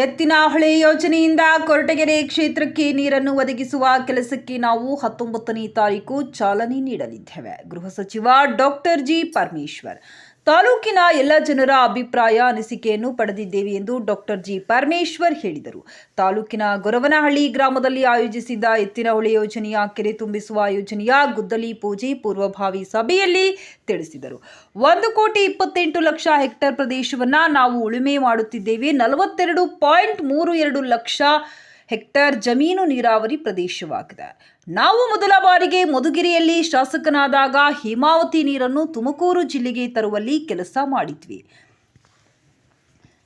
ಎತ್ತಿನಹೊಳೆ ಯೋಜನೆಯಿಂದ ಕೊರಟಗೆರೆ ಕ್ಷೇತ್ರಕ್ಕೆ ನೀರನ್ನು ಒದಗಿಸುವ ಕೆಲಸಕ್ಕೆ ನಾವು 19ನೇ ತಾರೀಕು ಚಾಲನೆ ನೀಡಲಿದ್ದೇವೆ. ಗೃಹ ಸಚಿವ ಡಾಕ್ಟರ್ ಜಿ ಪರಮೇಶ್ವರ್ ತಾಲೂಕಿನ ಎಲ್ಲ ಜನರ ಅಭಿಪ್ರಾಯ ಅನಿಸಿಕೆಯನ್ನು ಪಡೆದಿದ್ದೇವೆ ಎಂದು ಡಾಕ್ಟರ್ ಜಿ ಪರಮೇಶ್ವರ್ ಹೇಳಿದರು. ತಾಲೂಕಿನ ಗೊರವನಹಳ್ಳಿ ಗ್ರಾಮದಲ್ಲಿ ಆಯೋಜಿಸಿದ್ದ ಎತ್ತಿನಹೊಳೆ ಯೋಜನೆಯ ಕೆರೆ ತುಂಬಿಸುವ ಯೋಜನೆಯ ಗುದ್ದಲಿ ಪೂಜೆ ಪೂರ್ವಭಾವಿ ಸಭೆಯಲ್ಲಿ ತಿಳಿಸಿದರು. 1,28,00,000 ಹೆಕ್ಟೇರ್ ಪ್ರದೇಶವನ್ನು ನಾವು ಉಳುಮೆ ಮಾಡುತ್ತಿದ್ದೇವೆ. 42.32 ಲಕ್ಷ ಹೆಕ್ಟೇರ್ ಜಮೀನು ನೀರಾವರಿ ಪ್ರದೇಶವಾಗಿದೆ. ನಾವು ಮೊದಲ ಬಾರಿಗೆ ಮಧುಗಿರಿಯಲ್ಲಿ ಶಾಸಕನಾದಾಗ ಹೇಮಾವತಿ ನೀರನ್ನು ತುಮಕೂರು ಜಿಲ್ಲೆಗೆ ತರುವಲ್ಲಿ ಕೆಲಸ ಮಾಡಿದ್ವಿ.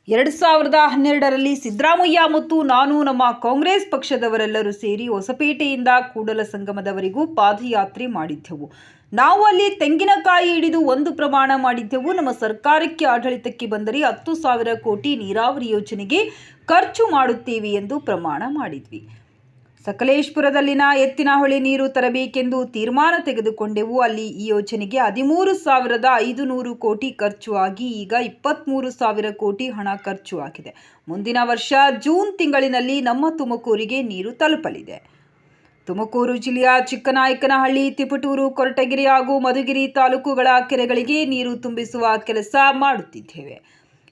2012ರಲ್ಲಿ ಸಿದ್ದರಾಮಯ್ಯ ಮತ್ತು ನಾನು ನಮ್ಮ ಕಾಂಗ್ರೆಸ್ ಪಕ್ಷದವರೆಲ್ಲರೂ ಸೇರಿ ಹೊಸಪೇಟೆಯಿಂದ ಕೂಡಲಸಂಗಮದವರೆಗೂ ಪಾದಯಾತ್ರೆ ಮಾಡಿದ್ದೆವು. ನಾವು ಅಲ್ಲಿ ತೆಂಗಿನಕಾಯಿ ಹಿಡಿದು ಒಂದು ಪ್ರಮಾಣ ಮಾಡಿದ್ದೆವು. ನಮ್ಮ ಸರ್ಕಾರಕ್ಕೆ ಆಡಳಿತಕ್ಕೆ ಬಂದರೆ 10,000 ಕೋಟಿ ನೀರಾವರಿ ಯೋಜನೆಗೆ ಖರ್ಚು ಮಾಡುತ್ತೇವೆ ಎಂದು ಪ್ರಮಾಣ ಮಾಡಿದ್ವಿ. ಸಕಲೇಶಪುರದಲ್ಲಿನ ಎತ್ತಿನಹೊಳೆ ನೀರು ತರಬೇಕೆಂದು ತೀರ್ಮಾನ ತೆಗೆದುಕೊಂಡೆವು. ಅಲ್ಲಿ ಈ ಯೋಜನೆಗೆ 13,500 ಕೋಟಿ ಖರ್ಚು ಆಗಿ ಈಗ 23,000 ಕೋಟಿ ಹಣ ಖರ್ಚು ಆಗಿದೆ. ಮುಂದಿನ ವರ್ಷ ಜೂನ್ ತಿಂಗಳಿನಲ್ಲಿ ನಮ್ಮ ತುಮಕೂರಿಗೆ ನೀರು ತಲುಪಲಿದೆ. ತುಮಕೂರು ಜಿಲ್ಲೆಯ ಚಿಕ್ಕನಾಯಕನಹಳ್ಳಿ, ತಿಪಟೂರು, ಕೊರಟಗೆರೆ ಹಾಗೂ ಮಧುಗಿರಿ ತಾಲೂಕುಗಳ ಕೆರೆಗಳಿಗೆ ನೀರು ತುಂಬಿಸುವ ಕೆಲಸ ಮಾಡುತ್ತಿದ್ದೇವೆ.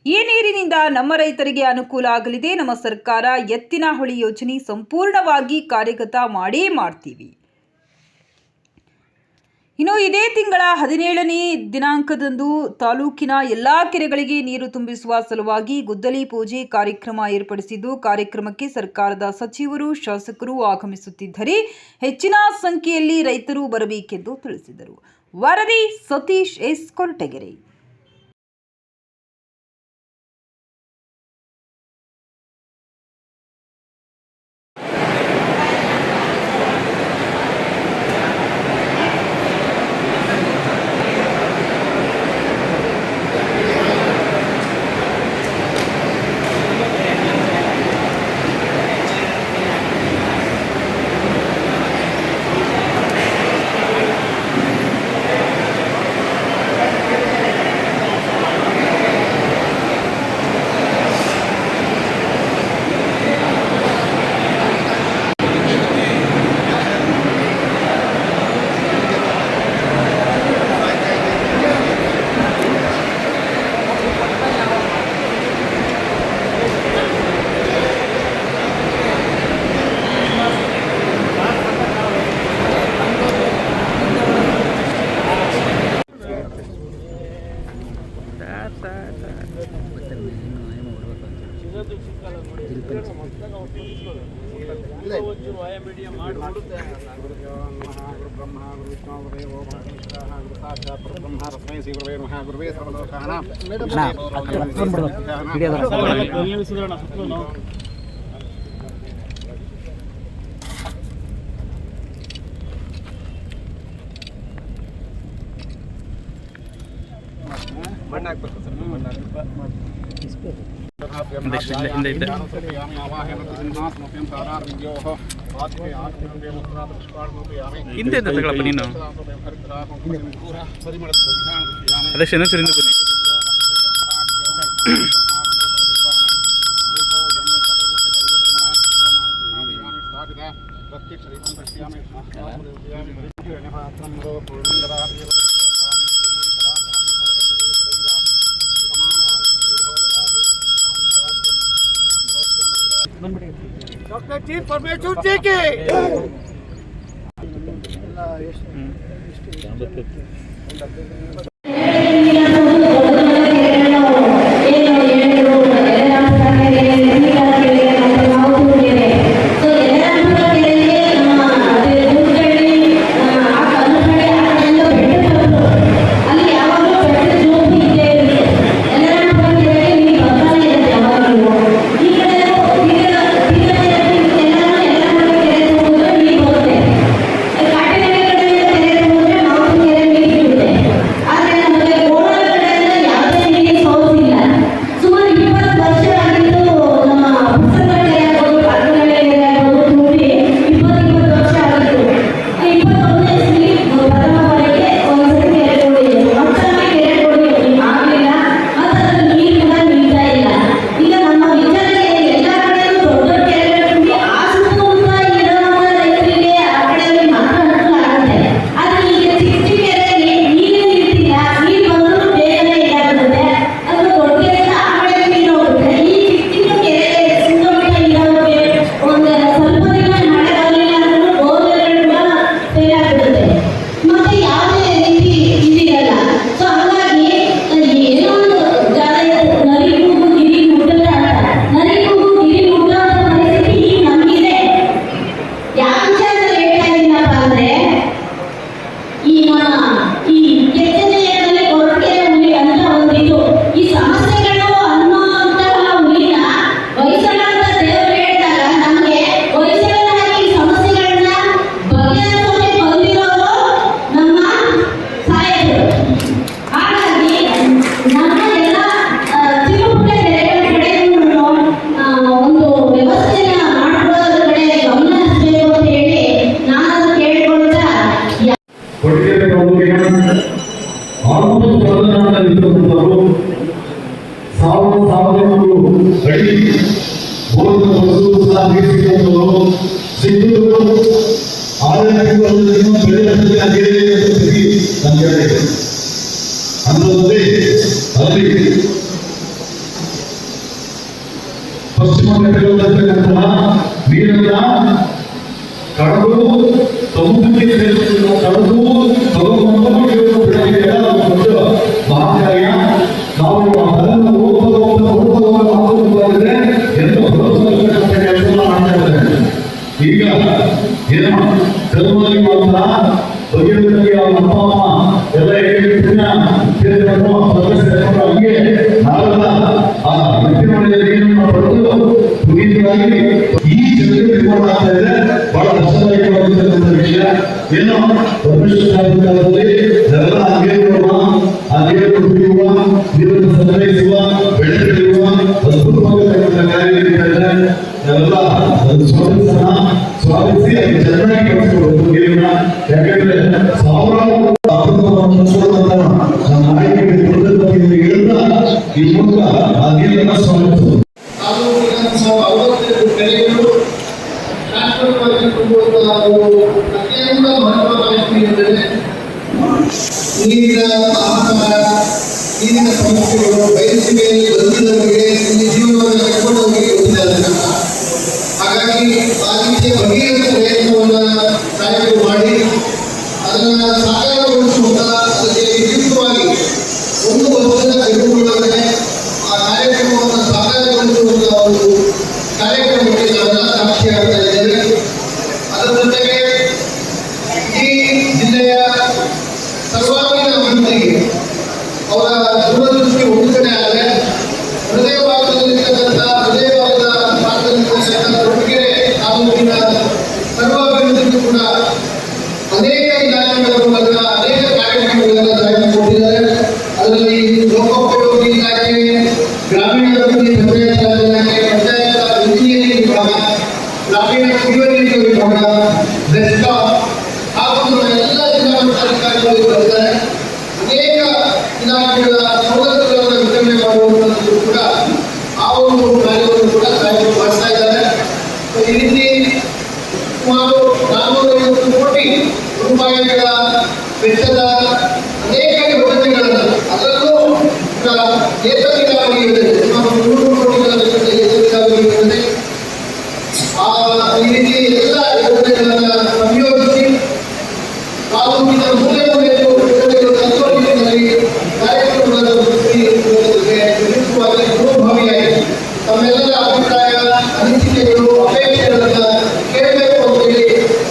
ಈ ನೀರಿನಿಂದ ನಮ್ಮ ರೈತರಿಗೆ ಅನುಕೂಲ ಆಗಲಿದೆ. ನಮ್ಮ ಸರ್ಕಾರ ಎತ್ತಿನಹೊಳೆ ಯೋಜನೆ ಸಂಪೂರ್ಣವಾಗಿ ಕಾರ್ಯಗತ ಮಾಡೇ ಮಾಡ್ತೀವಿ. ಇನ್ನು ಇದೇ ತಿಂಗಳ 17ನೇ ದಿನಾಂಕದಂದು ತಾಲೂಕಿನ ಎಲ್ಲಾ ಕೆರೆಗಳಿಗೆ ನೀರು ತುಂಬಿಸುವ ಸಲುವಾಗಿ ಗುದ್ದಲಿ ಪೂಜೆ ಕಾರ್ಯಕ್ರಮ ಏರ್ಪಡಿಸಿದ್ದು, ಕಾರ್ಯಕ್ರಮಕ್ಕೆ ಸರ್ಕಾರದ ಸಚಿವರು, ಶಾಸಕರು ಆಗಮಿಸುತ್ತಿದ್ದರೆ ಹೆಚ್ಚಿನ ಸಂಖ್ಯೆಯಲ್ಲಿ ರೈತರು ಬರಬೇಕೆಂದು ತಿಳಿಸಿದರು. ವರದಿ ಸತೀಶ್ ಎಸ್, ಕೊರಟಗೆರೆ. ಹಿಂದೆ ತಗೊಳಪ್ಪ ನೀನು ಅದಕ್ಕೆ ಬನ್ನಿ. डॉक्टर जी परमेश्वर जी की ಆದರೆ ಸಿದ್ದು ಆಡಳಿತ ಬೆಳೆದ ಅನ್ನೋದೇ ಅಲ್ಲಿ ಪಶ್ಚಿಮ ಘಟ್ಟದಲ್ಲಿರ್ತಕ್ಕಂತಹ ನೀರನ್ನ ಕಳೆದು ಸಮುದ್ರಕ್ಕೆ ಸೇರಿಸುವ ಕಳೆದು ತಗೊಂಡು ಮಹಾಕಾರ್ಯ ನಾವು ಅದನ್ನು ಹೋಗ್ತಾ ಎಂದು ಕೆಲಸ ಮಾಡ್ತಾ ಇದ್ದಾರೆ. ಈಗ ಏನು ಧರ್ಮದಲ್ಲಿ ಮಾತ್ರ ಬಗೆಹರಿಸಿ ಅವರ ಅಪ್ಪ ಅಮ್ಮ ಎಲ್ಲ ಸೇರಿಕೊಂಡು ಹಂಗೆ ನಾವೆಲ್ಲ ಆ ವ್ಯಕ್ತಿಗಳಲ್ಲಿ ಏನನ್ನು ಪಡೆದು ಪುನೀತರಾಗಿ ಈ ಜನತೆ ನಿರ್ಮಾಣ ಆಗ್ತಾ ಇದೆ. ಬಹಳ ಕಷ್ಟದಾಯಕವಾಗಿರ್ತಕ್ಕಂಥ ವಿಷಯ. ಏನು ಪರಮೇಶ್ವರದಲ್ಲಿ ಎಲ್ಲ ಹಂಗೆ ನೋಡುವ ಹಾಗೆ ಕುಡಿಯುವ ನೀರನ್ನು ಸಂಗ್ರಹಿಸುವ ಬೆಳೆ ಬೆಳೆಯುವ ಅದ್ಭುತವಾಗಿರ್ತಕ್ಕಂಥ ಕಾರ್ಯ ನಡೀತಾ ಇದೆ. ನಾವೆಲ್ಲ ಅದನ್ನು ಸ್ವಾಗತಿಸಿ ಅದಕ್ಕೆ ಚೆನ್ನಾಗಿ ಕೆಲಸಕೊಡಬೇಕು ನೀರನ್ನ. ಯಾಕಂದ್ರೆ ಸಾವಿರಾರು ನಮ್ಮ ನಾಯಕರಿಗೆ ಕೃತಜ್ಞತೆಯಿಂದ ಹೇಳ್ತಾ ಈ ಮೂಲಕ ಆ ನೀರನ್ನ ಸ್ವಾಗತಿಸುವುದು. ನೀರಿನ ಆಹಾರ, ನೀರಿನ ಸಮಸ್ಯೆಗಳು ಬಯಸಿನಲ್ಲಿ ಬಂದಿದ್ದವರಿಗೆ ಇಲ್ಲಿ ಜೀವನವನ್ನು ಕಟ್ಕೊಂಡವರಿಗೆ ಗೊತ್ತಿಲ್ಲ. ಹಾಗಾಗಿ ಆ ರೀತಿಯ ಬಗೆಯ ಪ್ರಯತ್ನವನ್ನು ಸಾಯಕರು ಮಾಡಿ ಅದನ್ನು ಸಾಕಾರಗೊಳಿಸುವಂತ ಅದಕ್ಕೆ ವಿದ್ಯುಕ್ತವಾಗಿ ಒಂದು ವರ್ಷದ ತೆಗೆದುಕೊಳ್ಳದೆ ಆ ಕಾರ್ಯಕ್ರಮವನ್ನು ಸಾಕಾರಗೊಳಿಸುವಂತ ಒಂದು ಕಾರ್ಯಕ್ರಮಕ್ಕೆ ನಾವೆಲ್ಲ ಸಾಕ್ಷಿಯಾಗ್ತಾ ಇದ್ದೇವೆ. ಅದರ ಜೊತೆಗೆ ಈ ಜಿಲ್ಲೆಯ ಸರ್ವಾಂಗೀಣ ಅಭಿವೃದ್ಧಿಗೆ ಅವರ ದೂರದೃಷ್ಟಿ ಒಂದು ಕಡೆ ಆದರೆ ಹೃದಯ ಭಾಗದಲ್ಲಿರ್ತಕ್ಕಂಥ ಕೊಟ್ಟಿಗೆರೆ ತಾಲೂಕಿನ ಸರ್ವಾಭಿವೃದ್ಧಿಗೂ ಕೂಡ ಅನೇಕ ಇಲಾಖೆಗಳ ಮೂಲಕ ಅನೇಕ ಕಾರ್ಯಕ್ರಮಗಳನ್ನು ಕೊಟ್ಟಿದ್ದಾರೆ. ಅದರಲ್ಲಿ ಲೋಕೋಪಯೋಗಿ ಇಲಾಖೆ, ಗ್ರಾಮೀಣಾಭಿವೃದ್ಧಿ ಪಂಚಾಯತ್ ರಾಜ್ ಇಲಾಖೆ, ಪಂಚಾಯತ್ ಇಂಜಿನಿಯರಿಂಗ್ ವಿಭಾಗ, ಗ್ರಾಮೀಣ ಕುಡಿಯುವ ನೀರಿನ ವಿಭಾಗ, ಬೆಸ್ಕಾಂ ಹಾಗೂ ಎಲ್ಲ ಜಿಲ್ಲಾ ಮಟ್ಟಾಧಿಕಾರಿಗಳು ಬರುತ್ತಾರೆ. ಅನೇಕ ಇಲಾಖೆಗಳ ಸವಲತ್ತುಗಳನ್ನು ವಿತರಣೆ ಮಾಡುವಂಥದ್ದು ಕೂಡ ಆ ಒಂದು ಕಾರ್ಯವನ್ನು ಕೂಡ ಸಾಯಕರು ಮಾಡ್ತಾ ಇದ್ದಾರೆ. ಈ ರೀತಿ ಸುಮಾರು 450 ಕೋಟಿ ರೂಪಾಯಿಗಳ ವೆಚ್ಚದ ಅನೇಕ ಯೋಜನೆಗಳನ್ನು ಅದರಲ್ಲೂ ಏತನಿಗಾಗಿ ಯೋಜನೆ ಸುಮಾರು 300 ಕೋಟಿಗಳ ವೆಚ್ಚದ ಏತನಿಗಾಗಿ ಯೋಜನೆ ಈ ರೀತಿ ಎಲ್ಲ ಯೋಜನೆಗಳನ್ನು ಸಂಯೋಜಿಸಿ ತಾಲೂಕಿನ ಮೂಲೆ ಕಾರ್ಯಕ್ರಮಗಳನ್ನು ವಿರುದ್ಧವಾಗಿ ಪೂರ್ವಭಾವಿಯಾಗಿ ತಮ್ಮೆಲ್ಲರ ಅಭಿಪ್ರಾಯ, ಅನಿಸಿಕೆಗಳು, ಅಪೇಕ್ಷೆಗಳನ್ನು ಕೇಳಬೇಕು ಅಂತೇಳಿ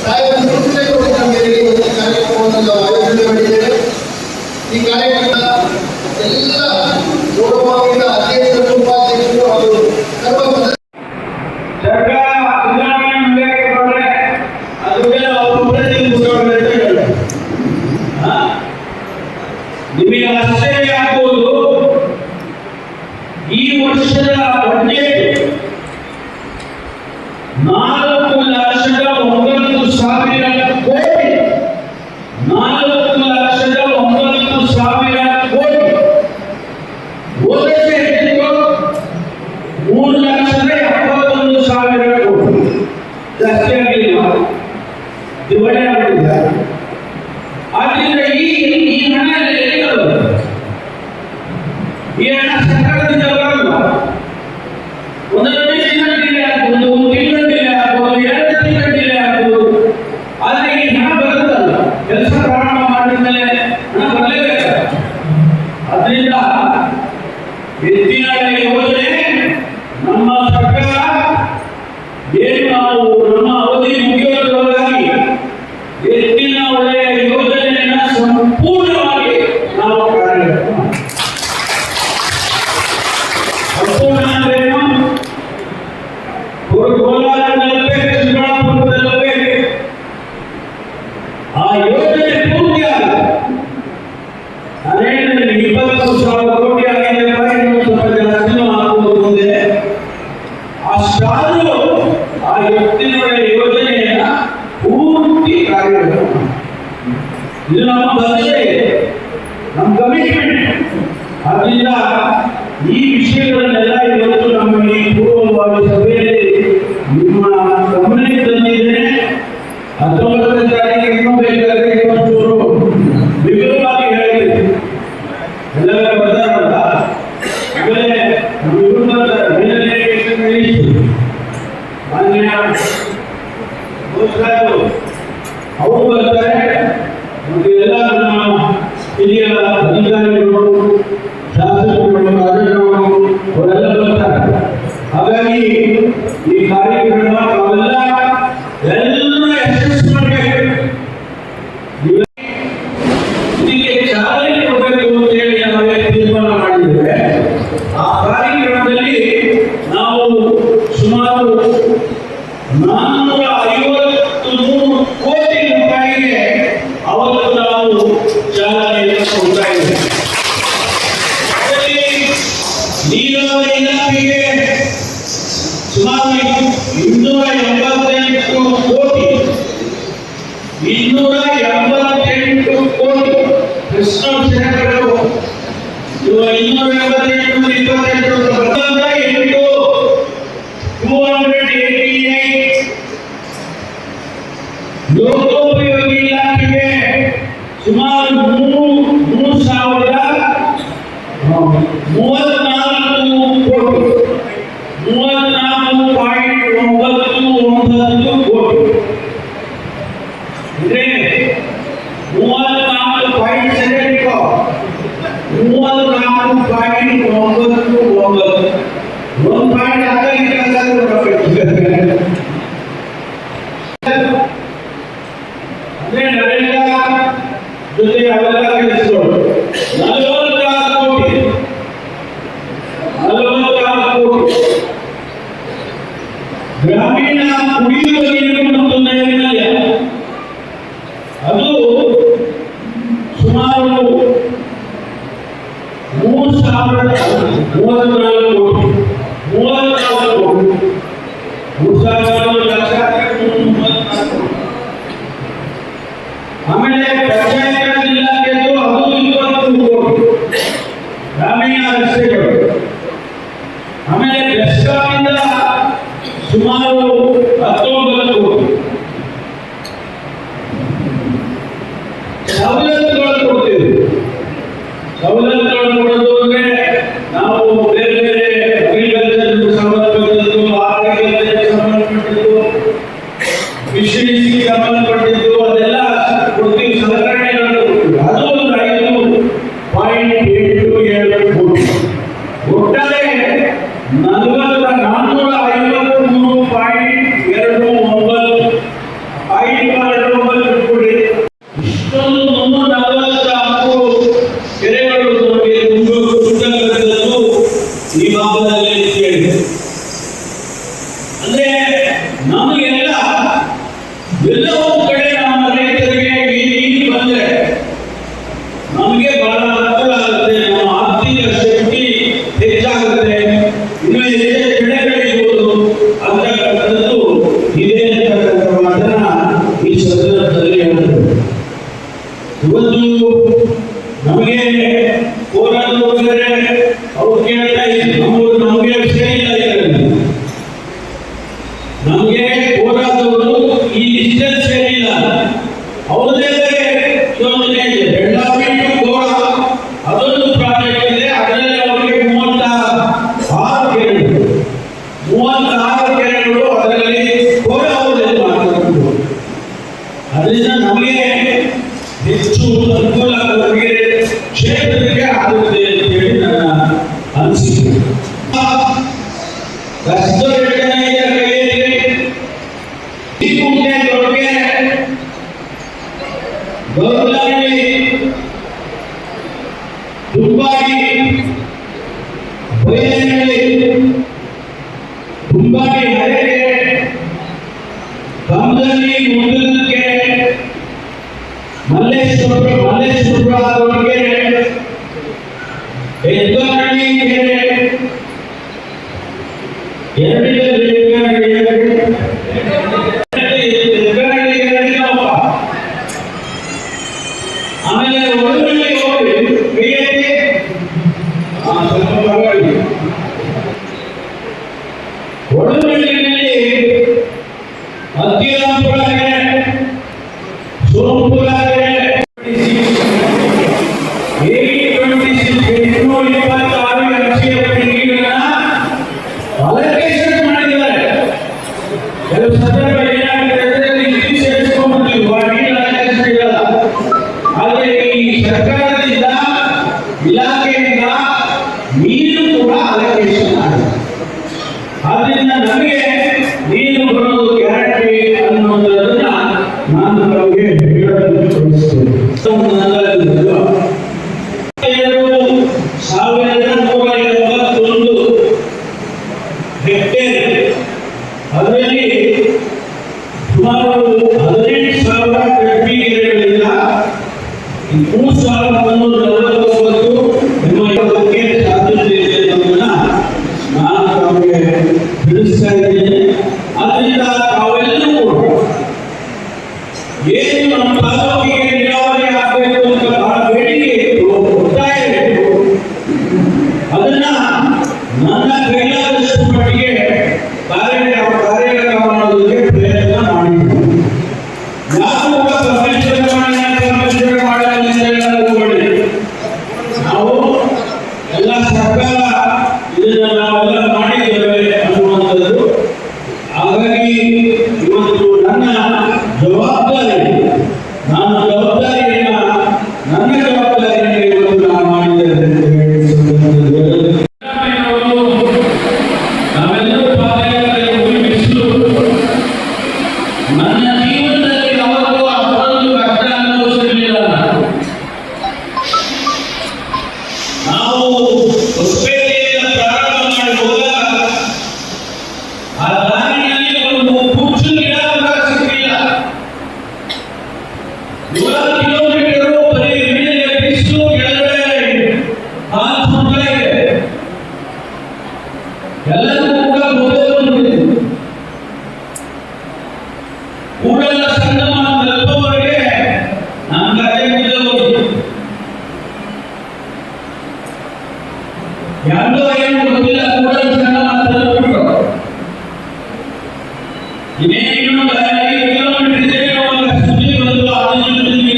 ಸಾಯದ ಸೂಚನೆ ಕೊಟ್ಟಿದ್ದ ಮೇರೆಗೆ ಒಂದು ಕಾರ್ಯಕ್ರಮವನ್ನು ನಾವು ಆಯೋಜನೆ ಮಾಡಿದ್ದೇವೆ. ಈ ಕಾರ್ಯಕ್ರಮ ಎಲ್ಲ ಗೌರವಾನ್ವಿತ ಅಧ್ಯಕ್ಷರು, ಉಪಾಧ್ಯಕ್ಷರು ಹಾಗೂ ಸರ್ವ ನಿಮಗೆ ಆಶ್ಚರ್ಯ ಆಗ್ಬೋದು. ಈ ವರ್ಷದ ಬಜೆಟ್ 4,09,000 ಕೋಟಿ, 4,09,000 ಕೋಟಿ. ಹೋದ ವರ್ಷ 3,71,000 ಕೋಟಿ. ಜಾಸ್ತಿ ಆಗಲಿಲ್ಲ, ದುಬಾರಿ ಆಗಲಿಲ್ಲ. ಆದ್ರಿಂದ ಈ ಹಣ ಈ ಹಣ ಸರ್ಕಾರದಿಂದ ಬರಲ್ಲ. ಒಂದೊಂದು ತಿಂಗಳ ಡಿಲೇ ಆಗ್ಬೋದು, ಒಂದು ತಿಂಗಳ ಡಿಲೇ ಆಗ್ಬೋದು, 2 ತಿಂಗಳ ಡಿಲೇ ಆಗ್ಬೋದು. ಆದ್ರೆ ಈ ಹಣ ಬರುತ್ತಲ್ಲ, ಕೆಲಸ ಪ್ರಾರಂಭ ಮಾಡಿದ ಮೇಲೆ ಹಣ ಬರಲೇಬೇಕು. ಅದರಿಂದ ಎತ್ತಿನ ಯೋಜನೆ ನಮ್ಮ ಸರ್ಕಾರ ಏನು ನಾವು ನಮ್ಮ ಅವಧಿ ಮುಗಿಯೋದ್ರೊಳಗಾಗಿ ಎತ್ತಿನ ಒಳ್ಳೆಯ ಯೋಜನೆಯನ್ನ ಸಂಪೂರ್ಣವಾಗಿ ನಾವು ಕಾರ್ಯಗತ ಮಾಡ್ತೀವಿ. ಸಂಪೂರ್ಣ ಅಂದ್ರೇನು? ಕೋಲಾರದಲ್ಲೇ, ಚಿಕ್ಕಬಳ್ಳಾಪುರದಲ್ಲೇ ಆ ಯೋಜನೆ ಪೂರ್ತಿ ಆಗಿದೆ. ಅನೇಕ 20,000 ಕೋಟಿ ಆಗಿದೆ, ಸ್ವಲ್ಪ ಜಾಸ್ತಿನೂ ಆಗ್ಬೋದು ಮುಂದೆ. ಅಷ್ಟಾದರೂ ಆ ಎತ್ತಿನ ಯೋಜನೆಯನ್ನ ಪೂರ್ತಿ ಕಾರ್ಯಗತ ಮಾಡ್ತೀವಿ. ಇದು ನಮ್ಮ ಬದ್ಧತೆ, ನಮ್ಮ ಕಮಿಟ್ಮೆಂಟ್. ಆದ್ದರಿಂದ ಈ ವಿಷಯಗಳನ್ನೆಲ್ಲ ಇವತ್ತು ನಮ್ಮ ಈ ಪೂರ್ವಭಾವಿ ಸಭೆಯಲ್ಲಿ ನಿಮ್ಮ ಮಾನ್ಯ ಅವರು ಬರ್ತಾರೆ. ಎಲ್ಲ ನಮ್ಮ ಹಿರಿಯ ಅಧಿಕಾರಿಗಳು, ಶಾಸಕರು, ರಾಜಕಾರಣಿಗಳು ಅವರೆಲ್ಲ ಬರ್ತಾರೆ. ಹಾಗಾಗಿ ಈ ಕಾರ್ಯಕ್ರಮ ತಾವೆಲ್ಲ ಎಲ್ಲರೂ ಯಶಸ್ವಿ ಮಾಡಬೇಕು. ಇದಕ್ಕೆ ಚಾಲನೆ ಕೊಡಬೇಕು ಅಂತ ಹೇಳಿ ನಾವೇ ತೀರ್ಮಾನ ಮಾಡಿದ್ದೇವೆ. ಆ ಕಾರ್ಯಕ್ರಮದಲ್ಲಿ ನಾವು ಸುಮಾರು 453 ಕೋಟಿ ರೂಪಾಯಿಗೆ ಅವತ್ತು ನಾವು ಚಾಲನೆಯನ್ನು ಕೊಡ್ತಾ ಇದ್ದೇವೆ. ಅದರಲ್ಲಿ ನೀರಾವರಿ ಇಲಾಖೆಗೆ ಸುಮಾರು 288 ಕೋಟಿ ಕೃಷ್ಣಾಂಶಗಳು 288 ಲೋಕೋಪಯೋಗಿ ಇಲಾಖೆಗೆ ಸುಮಾರು 3,034 ಕೋಟಿ 34.99 ಕೋಟಿ ಅಂದ್ರೆ 34.74 ಒಂದು ಪಾಯಿಂಟ್ ಅಂದ್ರೆ ನರೇಗಾ ಜೊತೆ ಅವೆಲ್ಲ ಕೆಲಸಗಳು 46 ಕೋಟಿ ಗ್ರಾಮೀಣ ಕುಡಿಯುವ ನೀರು ಮತ್ತು ನೈರ್ಮಲ್ಯ ಅದು ಸುಮಾರು 3,034 ಕೋಟಿ 3,000 ಲಕ್ಷ. ಆಮೇಲೆ ಪಂಚಾಯತ್ ಇಲಾಖೆದು ಅದು 20 ಕೋಟಿ ಗ್ರಾಮೀಣ ರಸ್ತೆಗಳು. ಆಮೇಲೆ ಬೆಸ್ಕಾಂನಿಂದ ಸುಮಾರು 19 ಕೋಟಿ ಸವಲತ್ತುಗಳು ಕೊಡ್ತೀವಿ. ಸವಲತ್ತುಗಳು ಕೊಡೋದು ಅಂದ್ರೆ ನಾವು ಬೇರೆ ಬೇರೆ ಅಗ್ರಿಕಲ್ಚರ್ ಸಂಬಂಧಪಟ್ಟದ್ದು, ಆರೋಗ್ಯಕ್ಕೆ ಸಂಬಂಧಪಟ್ಟದ್ದು, ಕೃಷಿಗೆ ಸಂಬಂಧಪಟ್ಟಿದ್ದು ಅದೆಲ್ಲ ಕೊಡ್ತೀವಿ. ಸಲಕರಣೆಗಳನ್ನು ಕೊಡ್ತೀವಿ. ಅದು ಒಂದು 5.87 ಕೋಟಿ. ಒಟ್ಟಾರೆ 443.29 ಕೋಟಿ. ಇಷ್ಟೊಂದು 344 ಕೆರೆಗಳು ನಮಗೆ ತುಂಬಲು ಈ ಭಾಗದಲ್ಲಿ ಕೇಳಿದೆ. ಅಂದ್ರೆ ನಮಗೆಲ್ಲ ಎಲ್ಲವೂ ಕಡೆ ನಮ್ಮ ರೈತರಿಗೆ ಈ ನೀರು ಬಂದ್ರೆ ನಮಗೆ ಬಹಳ ಅನುಕೂಲ ಆಗುತ್ತೆ. ನಮ್ಮ ಆರ್ಥಿಕ ಶಕ್ತಿ ಹೆಚ್ಚಾಗುತ್ತೆ. ಇನ್ನು ಹೆಚ್ಚು ಬೆಳೆ ಬೆಳೆಯಬಹುದು ಅಂತಕ್ಕಂಥದ್ದು ಇದೆ ಅಂತಕ್ಕಂಥ ಮಾತನ್ನ ಈ ಸಂದರ್ಭದಲ್ಲಿ ಹೇಳ್ತೇವೆ. ಇವತ್ತು ನಮಗೆ ಹೋರಾಟ ಹೋದರೆ ಅವ್ರು ಕೇಳ್ತಾ ಇದ್ರು, ನಮಗೆ ವಿಷಯ ಇಲ್ಲ ಇದರಲ್ಲಿ. ನಮಗೆ ಹೋರಾಟವರು ಈ ಡಿಜಿಟಲ್ ಸೇರಿಲ್ಲ. ಅವ್ರದೇ ಯೋಜನೆ ಇದೆ. ಬೆಳಗಾವಿ ಟು ಗೋವಾ ಅದೊಂದು ಪ್ರಾಜೆಕ್ಟ್ ಇದೆ. ಅದರಲ್ಲಿ ಅವರಿಗೆ 36 ಕೆರೆಗಳು ಅದರಲ್ಲಿ ಗೋವಾ ಅವರಲ್ಲಿ ಮಾಡ್ತಾರೆ. ಅದರಿಂದ ನಮಗೆ ಹೆಚ್ಚು ಅನುಕೂಲ ಅವರಿಗೆ ಕ್ಷೇತ್ರಕ್ಕೆ ಆಗುತ್ತೆ ಅಂತ ಹೇಳಿ ನನ್ನ ಅನಿಸಿಕೆ. ತುಂಬಾಗಿ ಹರೆಗೆ ಕಮಲನಿ ಮುಂದಕ್ಕೆ ಮಲ್ಲೇಶ್ವರ ಕೆರೆ, ಹೆಗ್ಗಾರಳ್ಳಿ ಕೆರೆ, ಆಮೇಲೆ ಒಳಗಡೆ ಹೋಗಿ ಒಳಗಡೆಯಲ್ಲಿ ಅತ್ತಿರಾಂಪುರ ಕೆರೆ, ಸೋಂಪುರ ಕೆರೆ, 826 ಲಕ್ಷ ನೀರನ್ನ ಅಲೋಕೇಶನ್ ಕೆಲವು ಸಂದರ್ಭ ಏನಾಗುತ್ತೆ ಅಂದ್ರೆ ನೀರು ಸೇರಿಸ್ಕೊಂಡ್ಬಿಡ್ತೀವಿ, ನೀರು ಅಲಂಕರಿಸಿರಲ್ಲ. ಆದರೆ ಈ ಸರ್ಕಾರದಿಂದ ಇಲಾಖೆಯಿಂದ ನೀರು ಕೂಡ ಅಲೋಕೇಶನ್ ಆಗಿದೆ. ಆದ್ರಿಂದ ನಮಗೆ ನೀರು ಬರೋದು ಗ್ಯಾರಂಟಿ ಅನ್ನುವುದನ್ನ ನಾನು ನಮಗೆ ಹೇಳಲು ಬಯಸುತ್ತೇನೆ. 1191 ಹೆಕ್ಟೇರ್, ಅದರಲ್ಲಿ ಸುಮಾರು 18,000 ಕಡ್ಮಿ ಗಿಡಗಳಿಂದ 3,349 ಸಾಧ್ಯತೆ ಇದೆ ಅನ್ನೋದನ್ನ ನಾನು ತಮಗೆ ತಿಳಿಸ್ತಾ ಇದ್ದೇನೆ. ಅದರಿಂದ ತಾವೆಲ್ಲರೂ ಏನು ನಮ್ಮ ತಾಲೂಕಿಗೆ ನೀರಾವರಿ ಆಗಬೇಕು ಅಂತ ಬಹಳ ಬೇಡಿಕೆ ಇತ್ತು, ಒತ್ತಾಯ ಇತ್ತು. ಅದನ್ನ ನನ್ನ ಕೈಲಾದಷ್ಟು ಮಟ್ಟಿಗೆ ಕಾರ್ಯಗತ ಮಾಡೋದಕ್ಕೆ ಪ್ರಯತ್ನ ಮಾಡಿದ್ದೀನಿ. ನಾವು ನಾವು ಎಲ್ಲ ಸರ್ಕಾರ ಇದನ್ನ ನಾವೆಲ್ಲ ಮಾಡಿದ್ದೇವೆ ಅನ್ನುವಂಥದ್ದು. ಹಾಗಾಗಿ ಇವತ್ತು ನನ್ನ ಜವಾಬ್ದಾರಿ, ನನ್ನ ಜವಾಬ್ದಾರಿಯನ್ನ ಇವತ್ತು ನಾನು ಮಾಡಿದ್ದೇನೆ ಅಂತ ಹೇಳಿ ನಾವೆಲ್ಲರೂ ಪಾದಯಾತ್ರೆ ಮುಗಿಸಲು ನನ್ನ ಜೀವನದಲ್ಲಿ ಯಾವಾಗಲೂ ಅಷ್ಟೊಂದು ಕಷ್ಟ ಅನುಭವಿಸಿರಲಿಲ್ಲ. ನಾವು ಹೊಸಪೇಟೆಯಿಂದ ಪ್ರಾರಂಭ ಮಾಡಿ ಹೋದಾಗ ಆ ದಾರಿಯಲ್ಲಿ ಒಂದು ಕುಚ್ಚು ಗಿಡ ಕೂಡ ಸಿಗಲಿಲ್ಲ. 100 ಕಿಲೋಮೀಟರ್ ಬರೀ ಮೇಲೆ ಬಿಸಿಲು, ಕೆಳಗಡೆ ಹಾಲು ಸುತ್ತಾ ಇದೆ. ಎಲ್ಲರೂ ಕೂಡ ಮೊದಲು ಕೂಡಲ ಸಂಗಮ ತಲುಪುವವರೆಗೆ ನಮ್ಮ ಕತೆ ಮುಗಿದೋಗಿದೆ. ಯಾರೋ ಏನು ಗೊತ್ತಿಲ್ಲ, ಕೂಡಲ ಸಂಗಮ ತಲುಪಿದ್ರು. ಇನ್ನೇನು 5 ಕಿಲೋಮೀಟರ್ ಇದೆ, ಸುದ್ದಿ ಬಂದು 15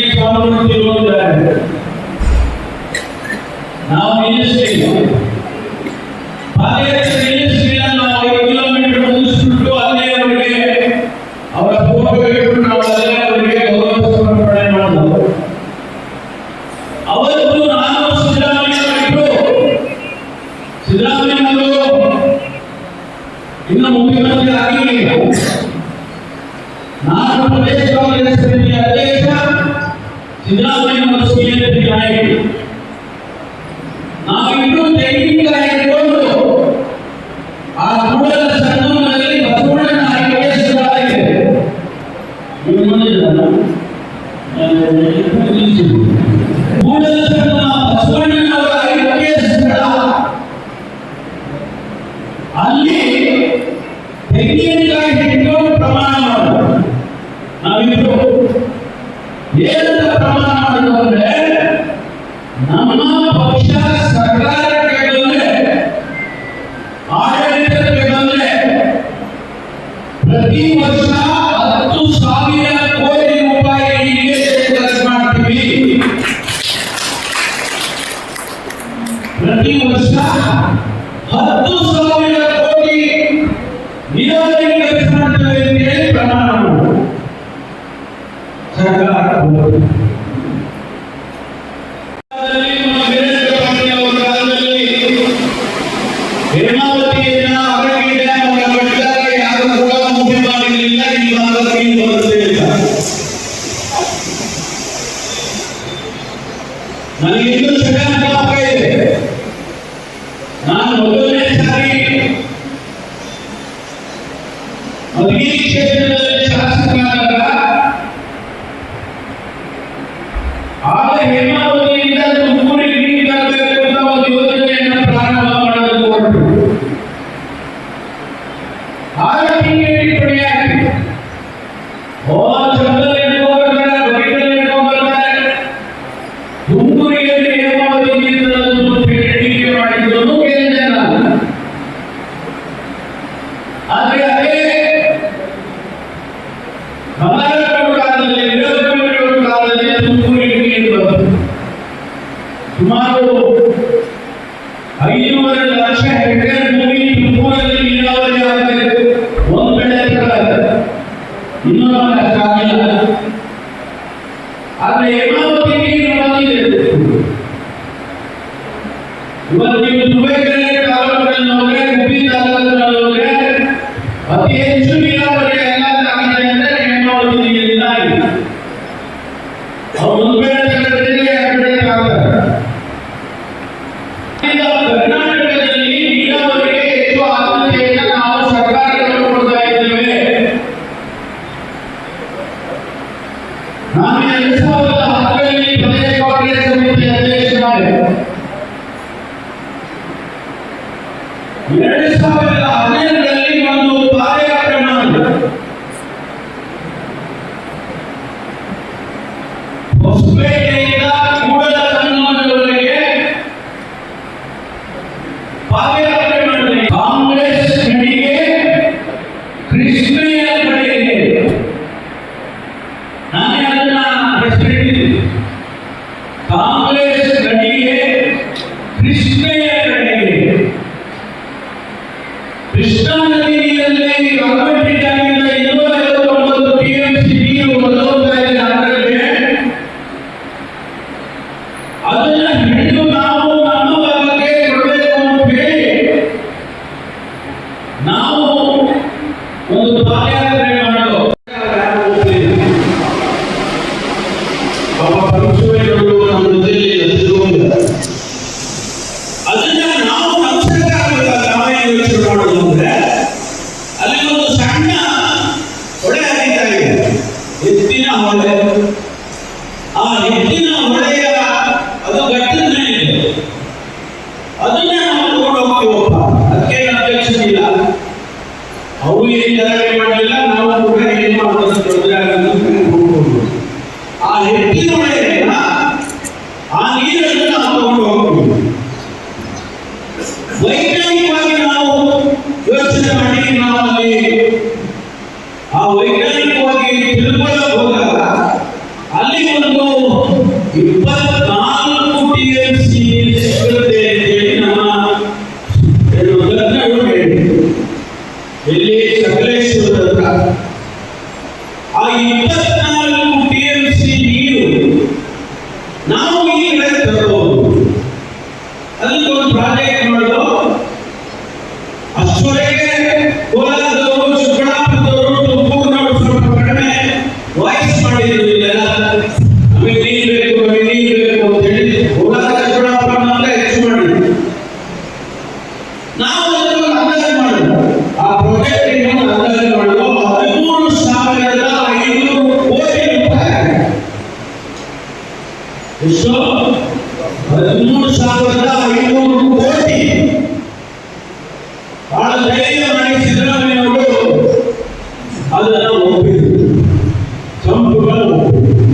ಕಿಲೋಮೀಟರ್ ನಾವು ನಿಲ್ಲಿಸ್ತೀವಿ. ಪಾದಯಾತ್ರೆ ನಿಲ್ಲಿಸಲಿಲ್ಲ. ನಾವು 5 ಕಿಲೋಮೀಟರ್ ಮುಗಿಸ್ಬಿಟ್ಟು ಅಲ್ಲೇ ಅವರಿಗೆ ಅವರ ಫೋಟೋ ಇಟ್ಟು ನಾವು ಅಲ್ಲೇ ಅವರಿಗೆ ಗೌರವ ಸಮರ್ಪಣೆ ಮಾಡೋದು. ಅವತ್ತು ನಾನು ಸಿದ್ದರಾಮಯ್ಯನವರು ಇನ್ನು ಮುಖ್ಯಮಂತ್ರಿ ಆಗಿರಲಿಲ್ಲ. ನಾನು ಪ್ರದೇಶ ಕಾಂಗ್ರೆಸ್ ಸಮಿತಿಯ ಅಧ್ಯಕ್ಷ, ಸಿದ್ದರಾಮಯ್ಯನವರು ಸಿಎಂಪಿ ನಾಯಕರು. ನಾವಿಬ್ಬರು ತೆಂಗಿನಕಾಯಿ ಹಿಡ್ಕೊಂಡು ಆ ಕೂಡಲ ಸಂಗಮದಲ್ಲಿ ಬಸವಣ್ಣನ ಆಯ್ಕೆಗೆ ಸಿದ್ಧರಾಗಿದೆ. ನೀವು ನೋಡಿದ್ರಲ್ಲ, ಕೂಡಲ ಸಂಗಮ ಬಸವಣ್ಣನವರ ಆಯ್ಕೆಗೆ ಸಿದ್ಧ. ಅಲ್ಲಿ ತೆಂಗಿನಕಾಯಿ ಹಿಡ್ಕೊಂಡು ಪ್ರಮಾಣ ಮಾಡೋದು. ನಾವಿಬ್ಬರು ಏನಂತ ಪ್ರಮಾಣ ಮಾಡೋದು ಅಂದ್ರೆ, ನಮ್ಮ ಪಕ್ಷ ಸರ್ಕಾರಕ್ಕೆ ಬಂದ್ರೆ, ಆಡಳಿತಕ್ಕೆ ಬಂದ್ರೆ ಪ್ರತಿ ವರ್ಷ 10,000 ಕೋಟಿ ರೂಪಾಯಿ ಖರ್ಚು ಮಾಡ್ತೀವಿ. ಪ್ರತಿ ವರ್ಷ 10,000 ಕೋಟಿ ನೀರಾವರಿಗೆ ಖರ್ಚು ಮಾಡ್ತೇವೆ ಅಂತ ಹೇಳಿ ಪ್ರಮಾಣ ಮಾಡೋದು ಸರ್ಕಾರ. ಹೇಮಾವತಿಯನ್ನ ಅರಗಿ ಡ್ಯಾಮ್ ಅನ್ನು ಕಟ್ಟಿದಾಗ ಯಾರು ಕೂಡ ಮುಖ್ಯ ಮಾಡಿರಲಿಲ್ಲ. ಈ ಭಾಗಕ್ಕೆ ಬರುತ್ತೆ ಇಲ್ಲ. ನನಗೆ ಇನ್ನೂ ಸೆಕೆಂಡ್ ಜ್ಞಾಪಕ ಇದೆ. ನಾನು ಮೊದಲನೇ ಸಾರಿ ಮಧುಗಿರಿ ಕ್ಷೇತ್ರದಲ್ಲಿ ಶಾಸಕರಾದಾಗ ಆಗ ಹೇಮಾವತಿಯಿಂದ ತುಮಕೂರಿಗೆ ನೀರು ತರಬೇಕು ಅಂತ ಒಂದು ಯೋಜನೆಯನ್ನು ಪ್ರಾರಂಭ ಮಾಡಲು ಹೊರಟು. ಆಗ ಟಿಕೆಟ್ ಪಡೆಯಾಗಿದೆ. ಚಂದ್ರಲ್ಲಿ ಇಟ್ಕೊಂಡ್ಬರ್ತಾರೆ, ಬಕೆಟಲ್ಲಿ ಇಟ್ಕೊಂಡ್ಬರ್ತಾರೆ. ತುಮಕೂರಿಗೆ ಹೇಮಾವತಿ ನೀರು ತರಲು ಟೀಕೆ ಮಾಡಿದ್ರು ಕೇಳಿದೆ ನಾನು. ಆದ್ರೆ ಅದೇ ಇನ್ನೂ ಆಗಿಲ್ಲ. ಆದ್ರೆ ಹೇಮಾವತಿಗೆ ಇವತ್ತು ನೀವು ತುಬೇಕೆರೆ ತಾಲೂಕಿನಲ್ಲಿ ಹೋದ್ರೆ, ಗುಬ್ಬಿ ತಾಲೂಕಿನಲ್ಲಿ ಹೋದ್ರೆ ಅತಿ ಹೆಚ್ಚು ನೀರಾವರಿ ಎಲ್ಲ ಆಗಿದೆ ಅಂದ್ರೆ ಹೇಮಾವತಿ ನೀರಿನಿಂದ ಆಗಿದೆ. ಅವ್ರು ಮುಂದೆ ಕರ್ನಾಟಕದಲ್ಲಿ ನೀರಾವರಿಗೆ ಹೆಚ್ಚು ಆದ್ಯತೆಯನ್ನು ನಾವು ಸರ್ಕಾರಗಳು ಕೊಡ್ತಾ ಇದ್ದೇವೆ. ನಾನು 2010ರಲ್ಲಿ ಪ್ರದೇಶ ಕಾಂಗ್ರೆಸ್ ಸಮಿತಿ ಅಧ್ಯಕ್ಷನಾದೆ. 2012ರಲ್ಲಿ ಒಂದು ಪಾದಯಾತ್ರೆ ಮಾಡಿದೆ. ಹೊಸಪೇಟೆಯಿಂದ ಕೂಡಲ ಸಂಗಮದವರೆಗೆ ಪಾದಯಾತ್ರೆ ಮಾಡಿದೆ. ಕಾಂಗ್ರೆಸ್ ಕಡೆಗೆ, ಕೃಷ್ಣಯ್ಯ ಕಡೆಗೆ ನಾನೇ ಅದನ್ನ ಹೆಸರಿಟ್ಟಿದ್ದೆ. ಕಾಂಗ್ರೆಸ್ ಕಡೆಗೆ, ಕೃಷ್ಣಯ್ಯ ಕಡೆಗೆ. ಕೃಷ್ಣಾ ನದಿ ನೀರಲ್ಲಿ ಗವರ್ಮೆಂಟ್ ಆಗಿದ್ದ 259 ಟಿಎಂಸಿ ನೀರು ಬದಲಾಗ್ತಾ ಇದೆ. ಅದನ್ನ ಹಿಡಿದು ನಾವು ನಮ್ಮ ಭಾಗಕ್ಕೆ ಕೊಡಬೇಕು ಅಂತ ಹೇಳಿ ನಾವು ಒಂದು ಪಾದಯಾತ್ರೆ ಮಾಡಲು ಅದನ್ನ ನಾವು ನಮ್ಮ ಸರ್ಕಾರದ ನಾವೇ ಯೋಚನೆ ಮಾಡೋದು ಅಂದ್ರೆ ಅಲ್ಲಿ ಒಂದು ಸಣ್ಣ ಹೊಳೆ ಹರಿತಾ ಇದೆ, ಎತ್ತಿನ ಹೊಳೆ. ಆ ಎತ್ತಿನ ಹೊಳೆಯ ಅದು ಘಟ್ಟದ ಮೇಲೆ ಇದೆ. ಅದನ್ನ ನಾವು ತಗೊಂಡು ಹೋಗ್ತೀವಪ್ಪ, ಅದಕ್ಕೆ ಅಧ್ಯಕ್ಷತೆ ಇಲ್ಲ. ಅವರು ಏನು ಜಾರಿ ಮಾಡಲಿಲ್ಲ, ನಾವು ಕೂಡ ಏನು ಮಾಡೋದು ತೊಂದರೆ ಆಗೋದು. ಆ ಎತ್ತಿನ ಹೊಳೆಯನ್ನ ಆ ನೀರನ್ನು ನಾವು ತಗೊಂಡು ಹೋಗ್ತೀವಿ. ವೈಜ್ಞಾನಿಕವಾಗಿ ನಾವು ಯೋಚನೆ ಮಾಡಿ ನಾವು ಅಲ್ಲಿ ಆ ವೈಜ್ಞಾನಿಕವಾಗಿ ತಿಳ್ಕೊಳ್ಳೋಕೆ ಹೋದಾಗ ಅಲ್ಲಿ ಒಂದು 24 ಟಿಎಂಸಿ ಸಿಗುತ್ತೆ ಅಂತೇಳಿ ನಮ್ಮ ತಜ್ಞರು ಹೇಳಿದ್ರು. ಎಲ್ಲಿ ಸಕಲೇಶ್ವರದ ಹತ್ರ ಆ 24 ಟಿಎಂಸಿ ನೀರು ನಾವು ಈ ಕಡೆ ತರಬಹುದು. ಅದಕ್ಕೆ ಒಂದು ಪ್ರಾಜೆಕ್ಟ್ ಮಾಡೋದು. ಅಷ್ಟೊಳಗೆ ಕೋಲಾರದವರು, ಚಿಕ್ಕಬಳ್ಳಾಪುರದವರು, ತುಮಕೂರಿನವರು ಸ್ವಲ್ಪ ಕಡಿಮೆ ವಾಯ್ಸ್ ಮಾಡಿದ್ರು. ಇಲ್ಲೆಲ್ಲ ನಮಗೆ ನೀರು ಬೇಕು, ನಮಗೆ ನೀರು ಬೇಕು ಅಂತ ಹೇಳಿ ಕೋಲಾರ, ಚಿಕ್ಕಬಳ್ಳಾಪುರ ಮಾತ್ರ ಹೆಚ್ಚು ಮಾಡಿದ್ರು. ನಾವು ಅದನ್ನು ಅಂದಾಜು ಮಾಡಿದ್ವು. ಆ ಪ್ರಾಜೆಕ್ಟ್ ಅಂದಾಜು ಮಾಡಿದ್ವು. 13,500 ಕೋಟಿ ರೂಪಾಯಿ. ಎಷ್ಟು? 13,500 ಕೋಟಿ. ಬಹಳ ಧೈರ್ಯ ಮಾಡಿ ಸಿದ್ದರಾಮಯ್ಯವರು ಅದನ್ನು ಒಪ್ಪಿದ್ರು, ಸಂಪುಟಗಳು ಒಪ್ಪಿದ್ರು.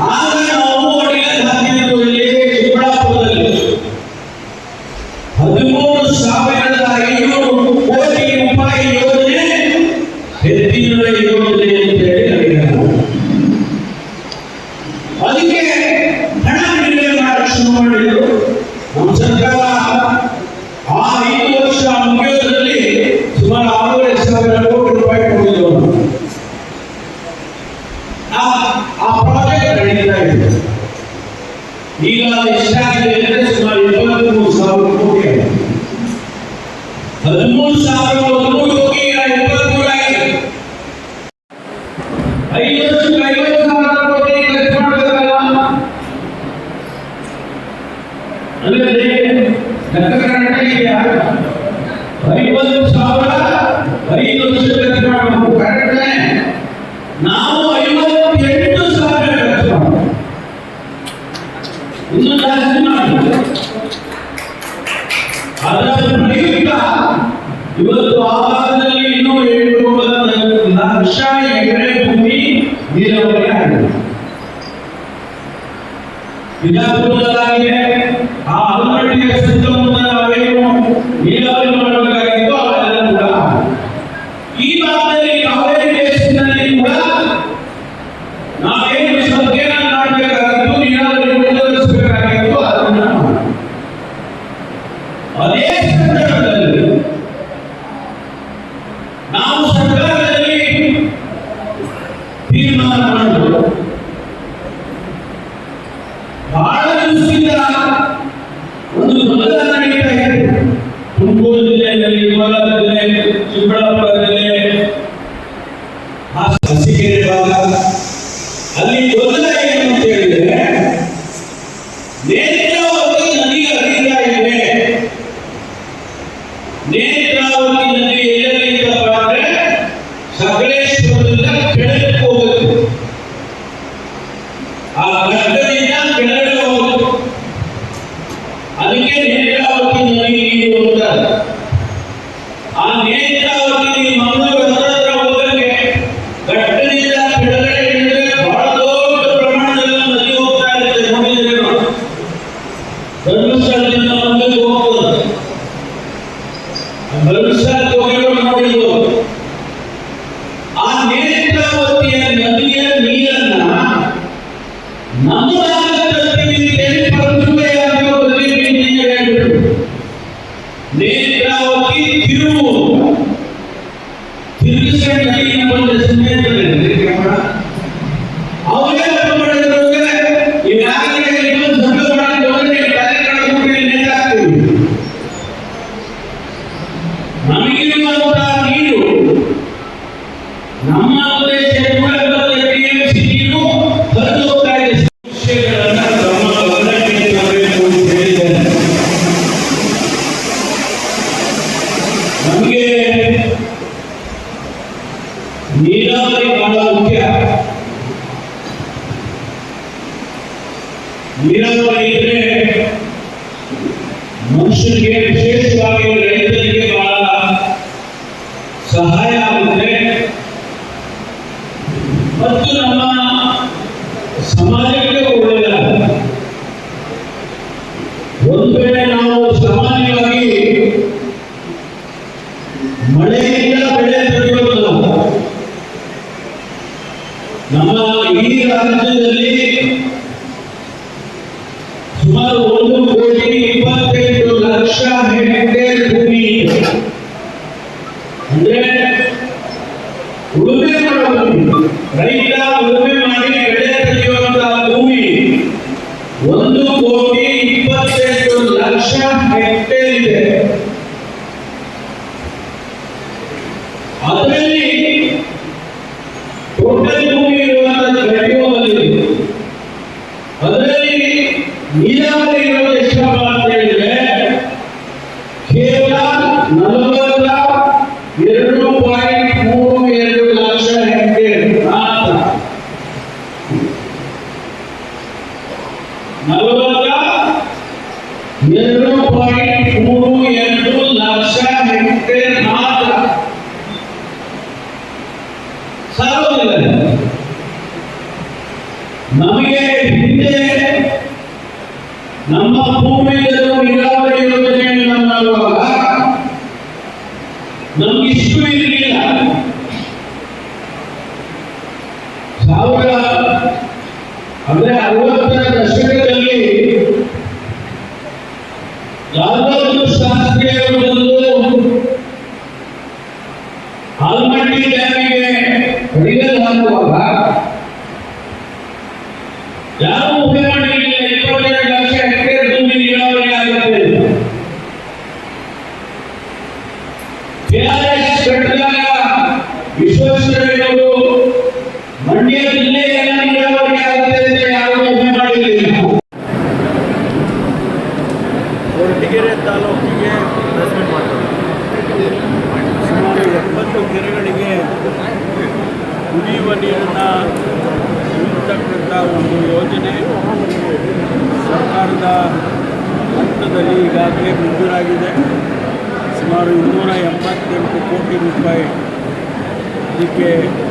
ಆಗ ನಾವು ಅಡಿಗೆ ಹಾಕಿದ್ದು ಇಲ್ಲಿ ಚಿಕ್ಕಬಳ್ಳಾಪುರದಲ್ಲಿ 13,500 ಕೋಟಿ ರೂಪಾಯಿ ಯೋಜನೆ, ಎತ್ತಿನ ಯೋಜನೆ ಅಂತ ಹೇಳಿ ಹೇಳಿದ್ದಾರೆ. ಅದಕ್ಕೆ ಹಣ ಬಿಡುಗಡೆ ಮಾಡಕ್ಕೆ ಶುರು ಮಾಡಿದ್ರು ನಮ್ಮ ಸರ್ಕಾರ. ಆ 5 ವರ್ಷ ಮುಗಿಯೋದ್ರಲ್ಲಿ ಸುಮಾರು 6,500 ಕೋಟಿ ರೂಪಾಯಿ ಕೊಟ್ಟಿದ್ರು. ಆ ಪ್ರಾಜೆಕ್ಟ್ ನಡೀತಾ ಇದೆ. ಈಗ ಎಷ್ಟಾಗಿದೆ ಅಂದ್ರೆ ಸುಮಾರು 23,000 ಕೋಟಿ ಆಗಿದೆ. 13,000 ಹೋಗಿ 23 ಆಗಿದೆ. 5 ವರ್ಷಕ್ಕೆ 50,000 ಕೋಟಿ ಖರ್ಚು ಮಾಡಬೇಕಲ್ಲ. ಅಂದ್ರೆ ಲೆಕ್ಕ ಕರೆಕ್ಟ್ ಇದೆಯಾ? 50,000 5 ವರ್ಷ ಖರ್ಚು ಮಾಡಬೇಕು, ಕರೆಕ್ಟೇ? ನಾವು 58,000 ಖರ್ಚು ಮಾಡಬೇಕು, ಇನ್ನೂ ಜಾಸ್ತಿ ಮಾಡಬೇಕು. ಅದರ ಪ್ರಯುಕ್ತ ಇವತ್ತು ಆ ಭಾಗದಲ್ಲಿ ಇನ್ನೂ 8 ಲಕ್ಷ ಎಕರೆ ಭೂಮಿ ನೀರಾವರಿ ಆಗಿದೆ. ಬಿಜಾಪುರದಲ್ಲಾಗಿದೆ. ಆ ಆಲಮಟ್ಟಿಯ ಸುತ್ತಮುತ್ತ ನಾವೇನು ನೀರಾವರಿ ಮಾಡಬೇಕಾಗಿತ್ತು ಅವೆಲ್ಲ ಕೂಡ ಈ ಭಾಗದಲ್ಲಿ ಕಾವೇರಿ ಬೇಸಿನಲ್ಲಿ ಕೂಡ ನಾವೇನು ಸಂಖ್ಯೆನ ಮಾಡಬೇಕಾಗಿತ್ತು, ನೀರಾವರಿ ಮುಂದುವರಿಸಬೇಕಾಗಿತ್ತು, ಅದನ್ನ ಅದೇ ಸಂದರ್ಭದಲ್ಲಿ ನಾವು ಸರ್ಕಾರದಲ್ಲಿ ಹಸಿಕೆರೆ ಭಾಗ ಅಲ್ಲಿ ಗೊಂದಲ ಏನು ಅಂತ ಹೇಳಿದ್ರೆ ನೇತ್ರಾವತಿ ನದಿ ಹರಿತಾ ಇದೆ. ನೇತ್ರಾವತಿ ನದಿ ಎಲ್ಲರಿದ್ದಪ್ಪ ಅಂದ್ರೆ ಸಕಲೇಶ್ವರದಿಂದ ಕೆಳಕ್ಕೆ ಹೋಗುತ್ತೆ. ಆ ಘಟ್ಟದಿಂದ ಕೆಳಗಡೆ ಹೋಗುತ್ತೆ. ಅದಕ್ಕೆ ನೇತ್ರಾವತಿ ನದಿ ನೀರು ಅಂತಾರೆ. ಆ ನೇತ್ರಾವತಿ ಮಂಗಳೂರು ಹತ್ರ ಹೋಗಕ್ಕೆ ಘಟ್ಟದಿಂದ ಕೆಳಗಡೆ ಇಳಿದ್ರೆ ಬಹಳ ದೊಡ್ಡ ಪ್ರಮಾಣದಲ್ಲಿ ನದಿ ಹೋಗ್ತಾ ಇರುತ್ತೆ. ನೋಡಿದ್ರೆ ಧರ್ಮಸ್ಥಳದಿಂದ ಮಂಗಳೂರು ಹೋಗ್ತದೆ. ಧರ್ಮಸ್ಥಳಕ್ಕೆ ಹೋಗಿರೋ ನೋಡಿದ್ರು. ಆ ನೇತ್ರಾವತಿಯ ನದಿಯ ನೀರನ್ನ ನಮ್ಮ ನೇತ್ರಾವತಿ ತಿರುವು ತಿರುಗಿಸ್ಕೊಂಡು ನದಿಗೆ ಬಂದ ಸ್ನೇಹಿತರೆ ಅವರೇ ಮಾಡಿದ್ರು. ಈಗಾಗಲೇ ಇನ್ನೊಂದು ಸಂಘ ಮಾಡಿದ್ರೆ ಕಾರ್ಯಕ್ರಮ ನೇತಾಕ್ತೀವಿ. ನಮಗಿರುವಂತಹ ನೀರು ನಮ್ಮ ಉದ್ದೇಶ TMC ನೀರು ಹರಿದು ಹೋಗ್ತಾ ಇದೆ. ವಿಷಯಗಳನ್ನ ನಮ್ಮ ಗಮನಕ್ಕೆ ತರಬೇಕು ಅಂತ ಹೇಳಿದ್ದಾರೆ. ನಮಗೆ ನೀರಾವರಿ ಬಹಳ ಮುಖ್ಯ. ನೀರಾವರಿ ಇದ್ರೆ ಮನುಷ್ಯರಿಗೆ ವಿಶೇಷವಾಗಿ ರೈತರಿಗೆ ಬಹಳ ಸಹಾಯ ಆಗುತ್ತೆ ಮತ್ತು ನಮ್ಮ ಸಮಾಜಕ್ಕೆ ಒಳ್ಳೆಯದಾಗುತ್ತೆ. ಒಂದು ವೇಳೆ ನಾವು ಸಾಮಾನ್ಯವಾಗಿ ಮಳೆಯಿಂದ ಬೆಳೆ ತೆಗೆಯುವುದು ನಮ್ಮ ಈ ರಾಜ್ಯದಲ್ಲಿ ಸುಮಾರು 1,28,00,000 ಹೆಕ್ಟೇರ್ ಭೂಮಿ ಇದೆ. ಅಂದ್ರೆ ಉಳುಮೆ ಮಾಡುವ ರೈತ ಉಳುಮೆ ಮಾಡಿ ಬೆಳೆ ತೆಗೆಯುವಂತಹ ಭೂಮಿ 1,28,00,000 ಹೆಕ್ಟೇರ್ ಇದೆ. ಅದರಲ್ಲಿ ಟೋಟಲ್ ಭೂಮಿ ಇರುವಂತಹ ಗಡಿಯಲ್ಲಿ ಅದರಲ್ಲಿ ನೀರಾವರಿ ಇರೋದು ಎಷ್ಟಪ್ಪ ಅಂತ ಹೇಳಿದ್ರೆ ಕೇವಲ 42.32 ಲಕ್ಷ ಹೆಕ್ಟೇರ್ ಮಾತ್ರ. 42.32 ಲಕ್ಷ ಹೆಕ್ಟೇರ್ ಮಾತ್ರ ಸಾಲವಿಲ್ಲ. ನಮಗೆ ಹಿಂದೆ ನಮ್ಮ ಭೂಮಿಗಳು ನೀರಾವರಿ ಯೋಜನೆಯನ್ನು ಮಾಡುವಾಗ ನಮಗಿಷ್ಟು ಇರಲಿಲ್ಲ. 60ರ ದಶಕದಲ್ಲಿ ಲಾಲ್ಬಹದ್ದೂರ್ ಶಾಸ್ತ್ರಿ ಅವರು ಆಲ್ಮಟ್ಟಿ ಡ್ಯಾಮಿಗೆ ಅಡಿಗಲ್ ಹಾಕುವಾಗ ಯಾರು ಊಹೆ ಮಾಡಿರಲಿಲ್ಲ 22 ಲಕ್ಷ ಹೆಕ್ಟೇರ್ ಭೂಮಿ ನೀರಾವರಿ ಆಗುತ್ತೆ. KRS ಕಟ್ಟಿದಾಗ ವಿಶ್ವೇಶ್ವರಯ್ಯನವರು ಮಂಡ್ಯ ಜಿಲ್ಲೆಗೆಲ್ಲ ನೀರಾವರಿ ಆಗುತ್ತೆ ಅಂತ ಯಾರು ಊಹೆ ಮಾಡಿರಲಿಲ್ಲ. ಕೊರಟಗೆರೆ ತಾಲೂಕಿಗೆ ರೆಸ್ಪೆಕ್ಟ್ ಮಾಡ್ತಾರೆ. ಸುಮಾರು 70 ಕೆರೆಗಳಿಗೆ ಕುಡಿಯುವ ನೀರನ್ನು ನೀಡತಕ್ಕಂಥ ಒಂದು ಯೋಜನೆ ಸರ್ಕಾರದ ಹಂತದಲ್ಲಿ ಈಗಾಗಲೇ ಮಂಜೂರಾಗಿದೆ. ಸುಮಾರು 288 ಕೋಟಿ ರೂಪಾಯಿ ಇದಕ್ಕೆ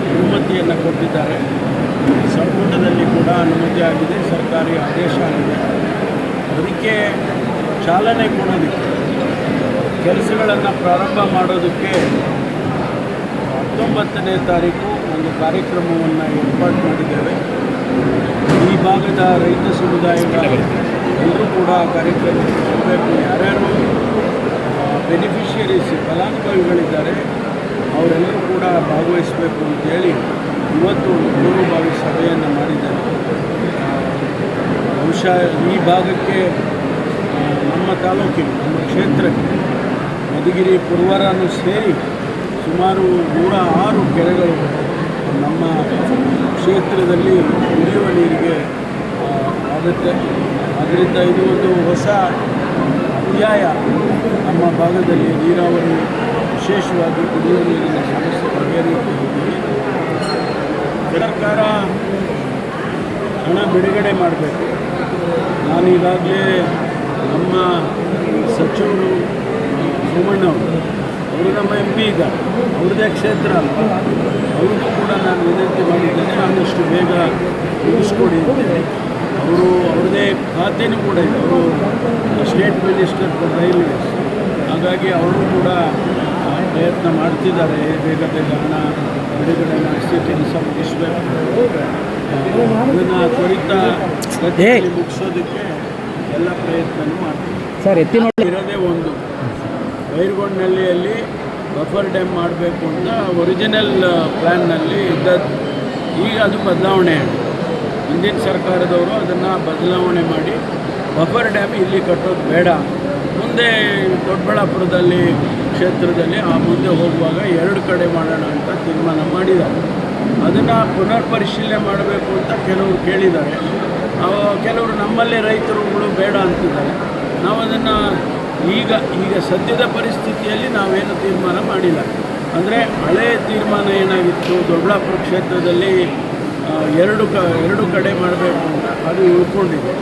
ಅನುಮತಿಯನ್ನು ಕೊಟ್ಟಿದ್ದಾರೆ. ಸಂಪುಟದಲ್ಲಿ ಕೂಡ ಅನುಮತಿ ಆಗಿದೆ, ಸರ್ಕಾರಿ ಆದೇಶ ಆಗಿದೆ. ಅದಕ್ಕೆ ಚಾಲನೆ ಕೊಡೋದಕ್ಕೆ ಕೆಲಸಗಳನ್ನು ಪ್ರಾರಂಭ ಮಾಡೋದಕ್ಕೆ 19ನೇ ತಾರೀಕು ಒಂದು ಕಾರ್ಯಕ್ರಮವನ್ನು ಏರ್ಪಾಡು ಮಾಡಿದ್ದೇವೆ. ಈ ಭಾಗದ ರೈತ ಸಮುದಾಯದ ಎಲ್ಲರೂ ಕೂಡ ಕಾರ್ಯಕ್ರಮಕ್ಕೆ ಬರಬೇಕು. ಯಾರ್ಯಾರು ಬೆನಿಫಿಷಿಯರೀಸ್ ಫಲಾನುಭವಿಗಳಿದ್ದಾರೆ ಅವರೆಲ್ಲರೂ ಕೂಡ ಭಾಗವಹಿಸಬೇಕು ಅಂತೇಳಿ ಇವತ್ತು ಪೂರ್ವಭಾವಿ ಸಭೆಯನ್ನು ಮಾಡಿದ್ದೇವೆ. ಬಹುಶಃ ಈ ಭಾಗಕ್ಕೆ ನಮ್ಮ ತಾಲೂಕಿಗೆ, ನಮ್ಮ ಕ್ಷೇತ್ರಕ್ಕೆ ಮಧುಗಿರಿ ಪುರವರನ್ನು ಸೇರಿ ಸುಮಾರು 106 ಕೆರೆಗಳು ನಮ್ಮ ಕ್ಷೇತ್ರದಲ್ಲಿ ಕುಡಿಯುವ ನೀರಿಗೆ ಆಗುತ್ತೆ. ಅದರಿಂದ ಇದು ಒಂದು ಹೊಸ ಅಧ್ಯಾಯ ನಮ್ಮ ಭಾಗದಲ್ಲಿ ನೀರಾವರಿ, ವಿಶೇಷವಾಗಿ ಕುಡಿಯುವ ನೀರಿನ ಸಮಸ್ಯೆ ಬಗೆಹರಿಯುತ್ತದೆ. ಸರ್ಕಾರ ಹಣ ಬಿಡುಗಡೆ ಮಾಡಬೇಕು. ನಾನು ಈಗಾಗಲೇ ನಮ್ಮ ಸಚಿವರು ಸೋಮಣ್ಣವರು, ಅವರು ನಮ್ಮ MP ಇದ್ದಾರೆ, ಅವ್ರದ್ದೇ ಕ್ಷೇತ್ರ ಅಲ್ಲ, ಅವ್ರಿಗೂ ಕೂಡ ನಾನು ವಿನಂತಿ ಮಾಡಿದ್ದೇನೆ, ಆದಷ್ಟು ಬೇಗ ಮುಗಿಸ್ಕೊಡಿ ಅಂತೇಳಿ. ಅವ್ರದ್ದೇ ಖಾತೆನೂ ಕೂಡ ಇದೆ, ಅವರು ಸ್ಟೇಟ್ ಮಿನಿಸ್ಟರ್ ಫಾರ್ ರೈಲ್ವೇಸ್, ಹಾಗಾಗಿ ಅವರು ಕೂಡ ಪ್ರಯತ್ನ ಮಾಡ್ತಿದ್ದಾರೆ. ಬೇಗ ಹಣ ಬಿಡುಗಡೆ ಮಾಡಿಸಿ ಕೆಲಸ ಮುಗಿಸ್ಬೇಕು. ಅದನ್ನು ತ್ವರಿತ ಗತಿಯಲ್ಲಿ ಮುಗಿಸೋದಕ್ಕೆ ಎಲ್ಲ ಪ್ರಯತ್ನನೂ ಮಾಡ್ತೀವಿ. ಸರ್, ಇರೋದೇ ಒಂದು ಬೈರ್ಗೊಂಡನಹಳ್ಳಿಯಲ್ಲಿ ಬಫರ್ ಡ್ಯಾಮ್ ಮಾಡಬೇಕು ಅಂತ ಒರಿಜಿನಲ್ ಪ್ಲ್ಯಾನ್ನಲ್ಲಿ ಇದ್ದದ್ದು. ಈಗ ಅದು ಬದಲಾವಣೆ ಆಗಿದೆ. ಹಿಂದಿನ ಸರ್ಕಾರದವರು ಅದನ್ನು ಬದಲಾವಣೆ ಮಾಡಿ ಬಫರ್ ಡ್ಯಾಮ್ ಇಲ್ಲಿ ಕಟ್ಟೋದು ಬೇಡ, ಮುಂದೆ ದೊಡ್ಡಬಳ್ಳಾಪುರದಲ್ಲಿ ಕ್ಷೇತ್ರದಲ್ಲಿ ಮುಂದೆ ಹೋಗುವಾಗ 2 ಕಡೆ ಮಾಡೋಣ ಅಂತ ತೀರ್ಮಾನ ಮಾಡಿದ್ದಾರೆ. ಅದನ್ನು ಪುನರ್ ಪರಿಶೀಲನೆ ಮಾಡಬೇಕು ಅಂತ ಕೆಲವರು ಕೇಳಿದ್ದಾರೆ. ಕೆಲವರು ನಮ್ಮಲ್ಲೇ ರೈತರುಗಳು ಬೇಡ ಅಂತಿದ್ದಾರೆ. ನಾವು ಅದನ್ನು ಈಗ ಸದ್ಯದ ಪರಿಸ್ಥಿತಿಯಲ್ಲಿ ನಾವೇನು ತೀರ್ಮಾನ ಮಾಡಿಲ್ಲ. ಅಂದರೆ ಹಳೆಯ ತೀರ್ಮಾನ ಏನಾಗಿತ್ತು, ದೊಡ್ಡಬಳ್ಳಾಪುರ ಕ್ಷೇತ್ರದಲ್ಲಿ 2 ಕಡೆ ಮಾಡಬೇಕು ಅಂತ, ಅದು ಉಳ್ಕೊಂಡಿದೆ.